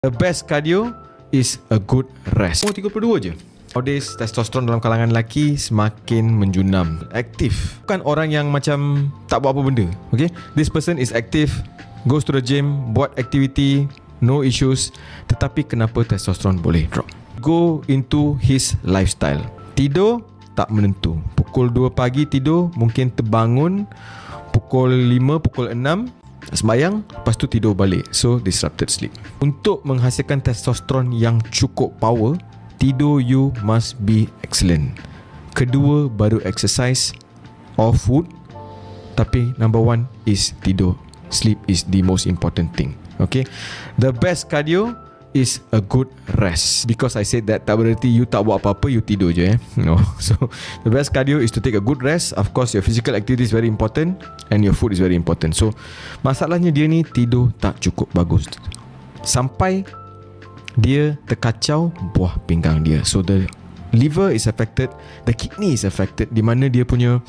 The best cardio is a good rest. 32 je. Nowadays, testosteron dalam kalangan lelaki semakin menjunam. Aktif. Bukan orang yang macam tak buat apa benda. Okay? This person is active, goes to the gym, buat activity, no issues. Tetapi kenapa testosteron boleh drop? Go into his lifestyle. Tidur tak menentu. Pukul 2 pagi tidur, mungkin terbangun pukul 5, pukul 6, sembayang, lepas tu tidur balik. So disrupted sleep. Untuk menghasilkan testosteron yang cukup power, tidur you must be excellent. Kedua baru exercise or food. Tapi number one is tidur. Sleep is the most important thing. Okay. The best cardio is a good rest. Because I said that, tak berarti you tak buat apa-apa, you tidur je No. So the best cardio is to take a good rest. Of course your physical activity is very important, and your food is very important. So masalahnya dia ni tidur tak cukup bagus, sampai dia terkacau buah pinggang dia. So the liver is affected, the kidney is affected, di mana dia punya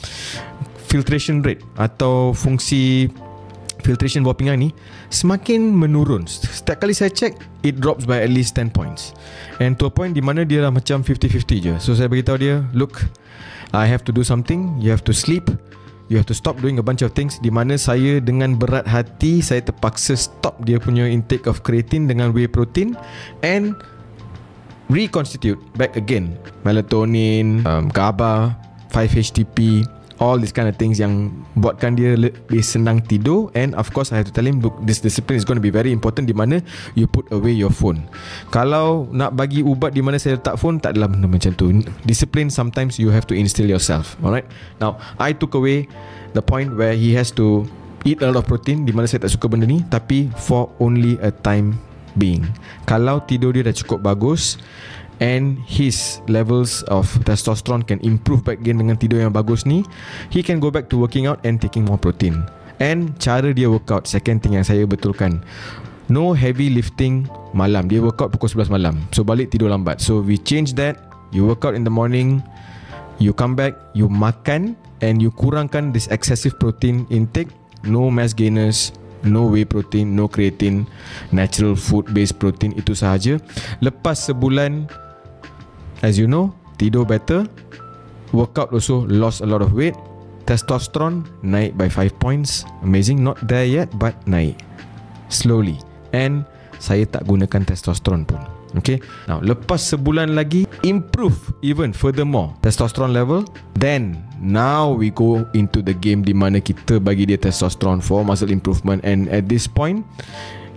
filtration rate atau fungsi filtration buah pinggang ni semakin menurun. Setiap kali saya check, it drops by at least 10 points. And to a point di mana dia dah macam 50-50 je. So saya beritahu dia, look, I have to do something. You have to sleep, you have to stop doing a bunch of things. Di mana saya dengan berat hati, saya terpaksa stop dia punya intake of creatine dengan whey protein, and reconstitute back again melatonin, GABA, 5-HTP, all these kind of things yang buatkan dia lebih senang tidur. And of course I have to tell him, look, this discipline is going to be very important, di mana you put away your phone. Kalau nak bagi ubat di mana saya letak phone, tak adalah benda macam tu. Discipline sometimes you have to instill yourself. Alright. Now I took away the point where he has to eat a lot of protein, di mana saya tak suka benda ni, tapi for only a time being. Kalau tidur dia dah cukup bagus and his levels of testosterone can improve back again dengan tidur yang bagus ni, he can go back to working out and taking more protein. And cara dia workout, second thing yang saya betulkan, no heavy lifting malam. Dia workout pukul 11 malam, so balik tidur lambat. So we change that. You workout in the morning, you come back, you makan, and you kurangkan this excessive protein intake. No mass gainers, no whey protein, no creatine, natural food based protein. Itu sahaja. Lepas sebulan, as you know, tidur better, workout also lost a lot of weight, testosterone naik by 5 points. Amazing. Not there yet, but naik slowly. And saya tak gunakan testosterone pun. Okay. Now lepas sebulan lagi, improve even furthermore testosterone level. Then now we go into the game di mana kita bagi dia testosterone for muscle improvement. And at this point,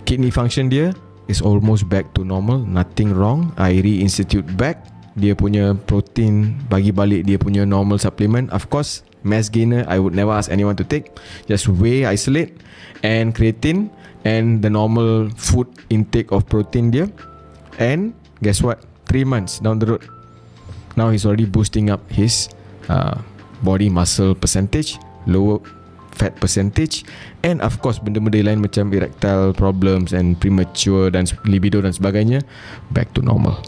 kidney function dia is almost back to normal. Nothing wrong. I reinstitute back dia punya protein, bagi balik dia punya normal supplement. Of course, mass gainer I would never ask anyone to take. Just whey isolate and creatine and the normal food intake of protein dia. And guess what? 3 months down the road, now he's already boosting up his body muscle percentage, lower fat percentage, and of course benda-benda lain macam erectile problems and premature dan libido dan sebagainya back to normal.